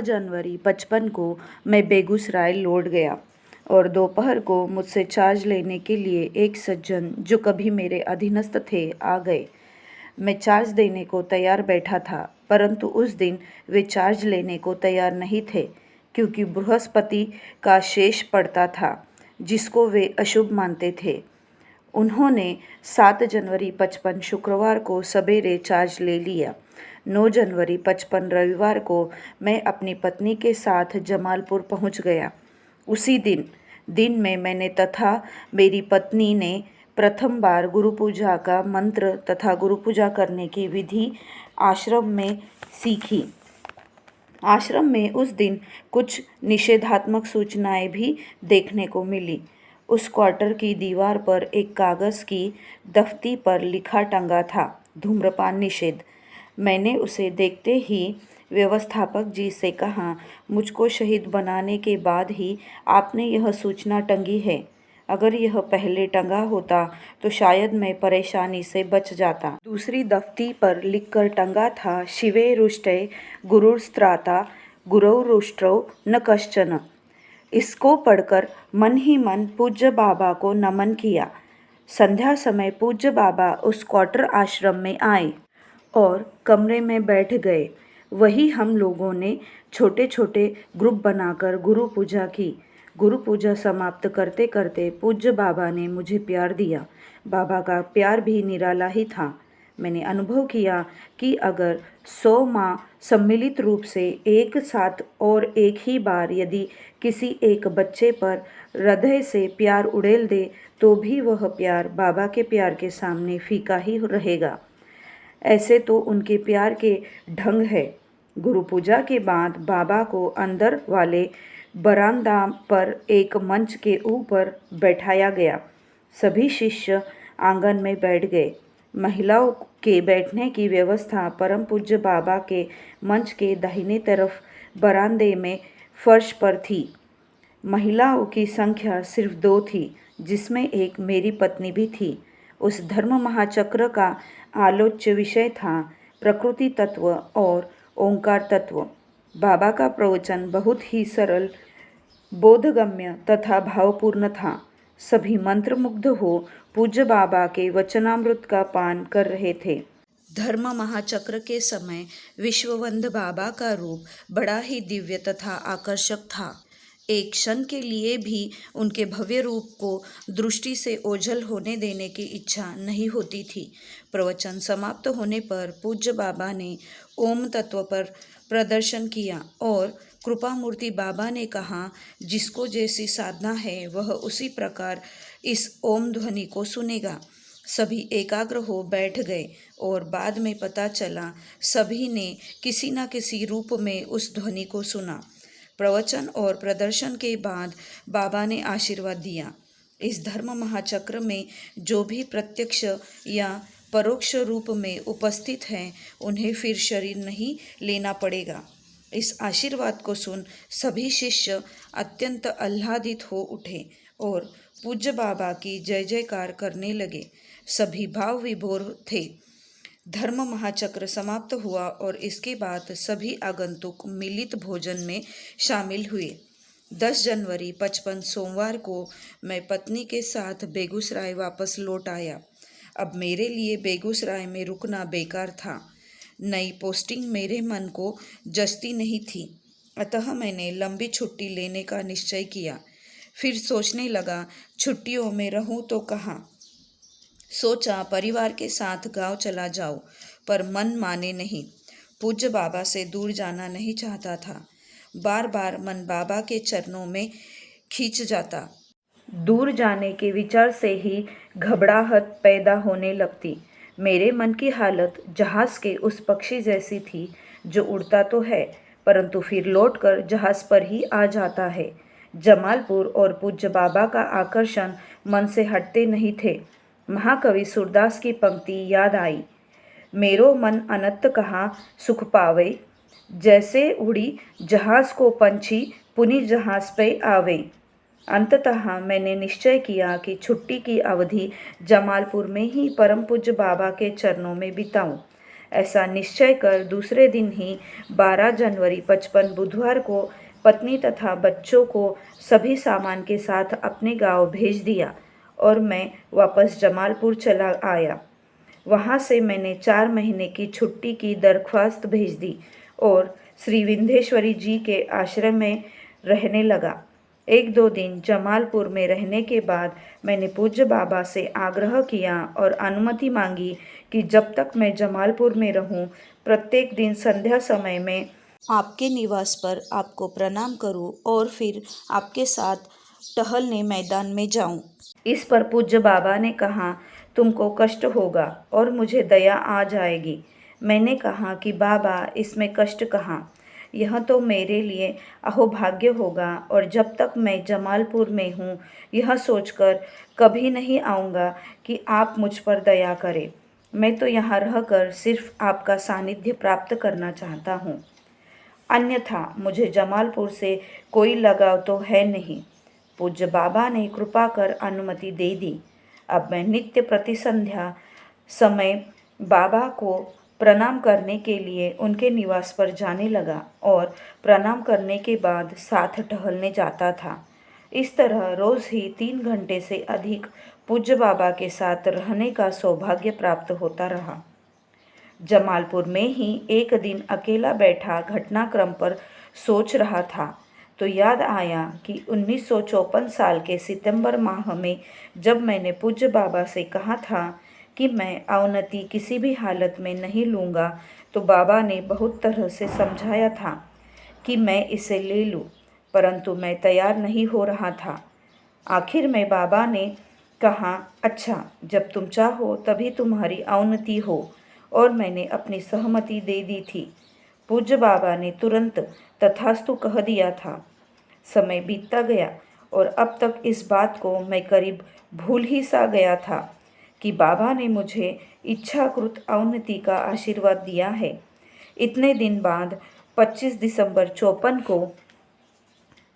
जनवरी 55 को मैं बेगूसराय लौट गया और दोपहर को मुझसे चार्ज लेने के लिए एक सज्जन जो कभी मेरे अधीनस्थ थे आ गए। मैं चार्ज देने को तैयार बैठा था, परंतु उस दिन वे चार्ज लेने को तैयार नहीं थे क्योंकि बृहस्पति का शेष पड़ता था जिसको वे अशुभ मानते थे। उन्होंने 7 जनवरी 55 शुक्रवार को सवेरे चार्ज ले लिया। 9 जनवरी 55 रविवार को मैं अपनी पत्नी के साथ जमालपुर पहुंच गया। उसी दिन में मैंने तथा मेरी पत्नी ने प्रथम बार गुरु पूजा का मंत्र तथा गुरु पूजा करने की विधि आश्रम में सीखी। आश्रम में उस दिन कुछ निषेधात्मक सूचनाएं भी देखने को मिली। उस क्वार्टर की दीवार पर एक कागज़ की दफ्ती पर लिखा टंगा था, धूम्रपान निषेध। मैंने उसे देखते ही व्यवस्थापक जी से कहा, मुझको शहीद बनाने के बाद ही आपने यह सूचना टंगी है। अगर यह पहले टंगा होता तो शायद मैं परेशानी से बच जाता। दूसरी दफ्ती पर लिखकर टंगा था, शिवे रुष्टे गुरुस्त्राता गुरौरुष्ट्रौ न कश्चन। इसको पढ़कर मन ही मन पूज्य बाबा को नमन किया। संध्या समय पूज्य बाबा उस क्वार्टर आश्रम में आए और कमरे में बैठ गए। वही हम लोगों ने छोटे छोटे ग्रुप बनाकर गुरु पूजा की। गुरु पूजा समाप्त करते करते पूज्य बाबा ने मुझे प्यार दिया। बाबा का प्यार भी निराला ही था। मैंने अनुभव किया कि अगर 100 माँ सम्मिलित रूप से एक साथ और एक ही बार यदि किसी एक बच्चे पर हृदय से प्यार उड़ेल दे तो भी वह प्यार बाबा के प्यार के सामने फीका ही रहेगा। ऐसे तो उनके प्यार के ढंग है। गुरु पूजा के बाद बाबा को अंदर वाले बरामदा पर एक मंच के ऊपर बैठाया गया। सभी शिष्य आंगन में बैठ गए। महिलाओं के बैठने की व्यवस्था परम पूज्य बाबा के मंच के दाहिने तरफ बरामदे में फर्श पर थी। महिलाओं की संख्या सिर्फ 2 थी, जिसमें एक मेरी पत्नी भी थी। उस धर्म महाचक्र का आलोच्य विषय था प्रकृति तत्व और ओंकार तत्व। बाबा का प्रवचन बहुत ही सरल, बोधगम्य तथा भावपूर्ण था। सभी मंत्रमुग्ध हो पूज्य बाबा के वचनामृत का पान कर रहे थे। धर्म महाचक्र के समय विश्ववंद बाबा का रूप बड़ा ही दिव्य तथा आकर्षक था। एक क्षण के लिए भी उनके भव्य रूप को दृष्टि से ओझल होने देने की इच्छा नहीं होती थी। प्रवचन समाप्त होने पर पूज्य बाबा ने ओम तत्व पर प्रदर्शन किया और कृपा मूर्ति बाबा ने कहा, जिसको जैसी साधना है वह उसी प्रकार इस ओम ध्वनि को सुनेगा। सभी एकाग्र हो बैठ गए और बाद में पता चला सभी ने किसी न किसी रूप में उस ध्वनि को सुना। प्रवचन और प्रदर्शन के बाद बाबा ने आशीर्वाद दिया। इस धर्म महाचक्र में जो भी प्रत्यक्ष या परोक्ष रूप में उपस्थित हैं उन्हें फिर शरीर नहीं लेना पड़ेगा। इस आशीर्वाद को सुन सभी शिष्य अत्यंत आह्लादित हो उठे और पूज्य बाबा की जय जयकार करने लगे। सभी भाव विभोर थे। धर्म महाचक्र समाप्त हुआ और इसके बाद सभी आगंतुक मिलित भोजन में शामिल हुए। 10 जनवरी 55 सोमवार को मैं पत्नी के साथ बेगूसराय वापस लौट आया। अब मेरे लिए बेगूसराय में रुकना बेकार था। नई पोस्टिंग मेरे मन को जचती नहीं थी, अतः मैंने लंबी छुट्टी लेने का निश्चय किया। फिर सोचने लगा छुट्टियों में रहूं तो कहाँ। सोचा परिवार के साथ गांव चला जाऊं, पर मन माने नहीं। पूज्य बाबा से दूर जाना नहीं चाहता था। बार बार मन बाबा के चरणों में खींच जाता। दूर जाने के विचार से ही घबराहट पैदा होने लगती। मेरे मन की हालत जहाज़ के उस पक्षी जैसी थी जो उड़ता तो है परंतु फिर लौटकर जहाज़ पर ही आ जाता है। जमालपुर और पूज्य बाबा का आकर्षण मन से हटते नहीं थे। महाकवि सूरदास की पंक्ति याद आई, मेरो मन अनंत कहाँ सुख पावे, जैसे उड़ी जहाज़ को पंछी पुनि जहाज़ पे आवे। अंततः मैंने निश्चय किया कि छुट्टी की अवधि जमालपुर में ही परम पूज्य बाबा के चरणों में बिताऊं। ऐसा निश्चय कर दूसरे दिन ही 12 जनवरी 55 बुधवार को पत्नी तथा बच्चों को सभी सामान के साथ अपने गांव भेज दिया और मैं वापस जमालपुर चला आया। वहाँ से मैंने 4 महीने की छुट्टी की दरख्वास्त भेज दी और श्री विंध्येश्वरी जी के आश्रम में रहने लगा। 1-2 दिन जमालपुर में रहने के बाद मैंने पूज्य बाबा से आग्रह किया और अनुमति मांगी कि जब तक मैं जमालपुर में रहूं, प्रत्येक दिन संध्या समय में आपके निवास पर आपको प्रणाम करूं और फिर आपके साथ टहलने मैदान में जाऊं। इस पर पूज्य बाबा ने कहा, तुमको कष्ट होगा और मुझे दया आ जाएगी। मैंने कहा कि बाबा, इसमें कष्ट कहाँ, यह तो मेरे लिए अहोभाग्य होगा और जब तक मैं जमालपुर में हूँ यह सोचकर कभी नहीं आऊँगा कि आप मुझ पर दया करें। मैं तो यहाँ रहकर सिर्फ आपका सानिध्य प्राप्त करना चाहता हूँ, अन्यथा मुझे जमालपुर से कोई लगाव तो है नहीं। पूज्य बाबा ने कृपा कर अनुमति दे दी। अब मैं नित्य प्रति संध्या समय बाबा को प्रणाम करने के लिए उनके निवास पर जाने लगा और प्रणाम करने के बाद साथ टहलने जाता था। इस तरह रोज़ ही 3 घंटे से अधिक पूज्य बाबा के साथ रहने का सौभाग्य प्राप्त होता रहा। जमालपुर में ही एक दिन अकेला बैठा घटनाक्रम पर सोच रहा था तो याद आया कि 1954 साल के सितंबर माह में जब मैंने पूज्य बाबा से कहा था कि मैं अवनति किसी भी हालत में नहीं लूँगा, तो बाबा ने बहुत तरह से समझाया था कि मैं इसे ले लूँ, परंतु मैं तैयार नहीं हो रहा था। आखिर में बाबा ने कहा, अच्छा, जब तुम चाहो तभी तुम्हारी अवनति हो, और मैंने अपनी सहमति दे दी थी। पूज्य बाबा ने तुरंत तथास्तु कह दिया था। समय बीतता गया और अब तक इस बात को मैं करीब भूल ही सा गया था कि बाबा ने मुझे इच्छाकृत अवनति का आशीर्वाद दिया है। इतने दिन बाद 25 दिसंबर 54 को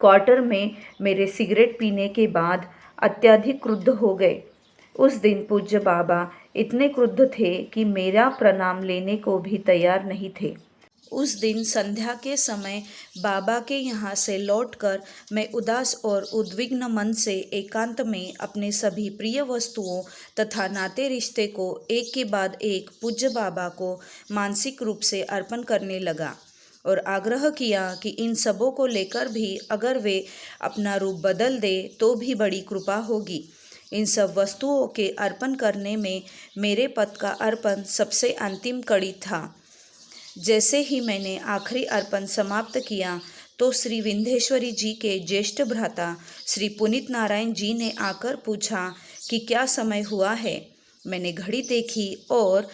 क्वार्टर में मेरे सिगरेट पीने के बाद अत्यधिक क्रुद्ध हो गए। उस दिन पूज्य बाबा इतने क्रुद्ध थे कि मेरा प्रणाम लेने को भी तैयार नहीं थे। उस दिन संध्या के समय बाबा के यहाँ से लौटकर मैं उदास और उद्विग्न मन से एकांत में अपने सभी प्रिय वस्तुओं तथा नाते रिश्ते को एक के बाद एक पूज्य बाबा को मानसिक रूप से अर्पण करने लगा और आग्रह किया कि इन सबों को लेकर भी अगर वे अपना रूप बदल दे तो भी बड़ी कृपा होगी। इन सब वस्तुओं के अर्पण करने में मेरे पद का अर्पण सबसे अंतिम कड़ी था। जैसे ही मैंने आखिरी अर्पण समाप्त किया तो श्री विंध्येश्वरी जी के ज्येष्ठ भ्राता श्री पुनीत नारायण जी ने आकर पूछा कि क्या समय हुआ है। मैंने घड़ी देखी और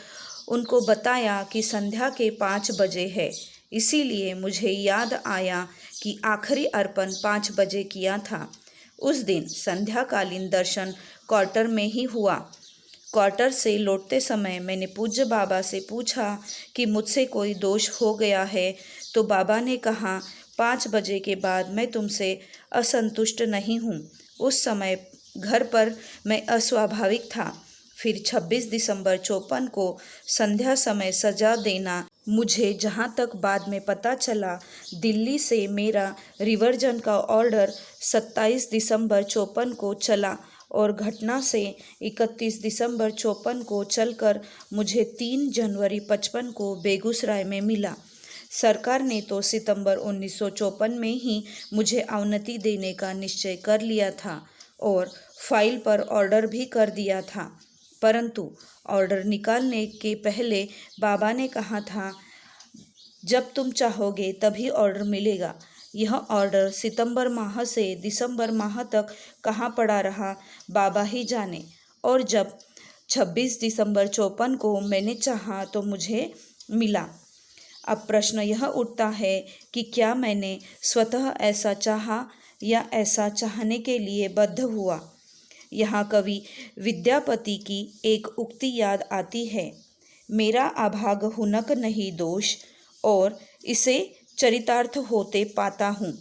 उनको बताया कि संध्या के 5 बजे है। इसीलिए मुझे याद आया कि आखिरी अर्पण 5 बजे किया था। उस दिन संध्याकालीन दर्शन क्वार्टर में ही हुआ। क्वार्टर से लौटते समय मैंने पूज्य बाबा से पूछा कि मुझसे कोई दोष हो गया है, तो बाबा ने कहा, 5 बजे के बाद मैं तुमसे असंतुष्ट नहीं हूँ। उस समय घर पर मैं अस्वाभाविक था। फिर 26 दिसंबर 54 को संध्या समय सजा देना, मुझे जहाँ तक बाद में पता चला, दिल्ली से मेरा रिवर्जन का ऑर्डर 27 दिसंबर 54 को चला और घटना से 31 दिसंबर 54 को चलकर मुझे 3 जनवरी 55 को बेगूसराय में मिला। सरकार ने तो सितंबर 1954 में ही मुझे अवनति देने का निश्चय कर लिया था और फाइल पर ऑर्डर भी कर दिया था, परंतु ऑर्डर निकालने के पहले बाबा ने कहा था, जब तुम चाहोगे तभी ऑर्डर मिलेगा। यह ऑर्डर सितंबर माह से दिसंबर माह तक कहाँ पड़ा रहा, बाबा ही जाने। और जब 26 दिसंबर 54 को मैंने चाहा तो मुझे मिला। अब प्रश्न यह उठता है कि क्या मैंने स्वतः ऐसा चाहा या ऐसा चाहने के लिए बद्ध हुआ। यहाँ कवि विद्यापति की एक उक्ति याद आती है, मेरा अभाग हुनक नहीं दोष, और इसे चरितार्थ होते पाता हूँ।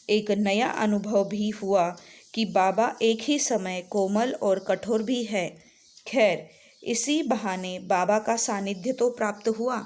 एक नया अनुभव भी हुआ कि बाबा एक ही समय कोमल और कठोर भी है। खैर, इसी बहाने बाबा का सानिध्य तो प्राप्त हुआ।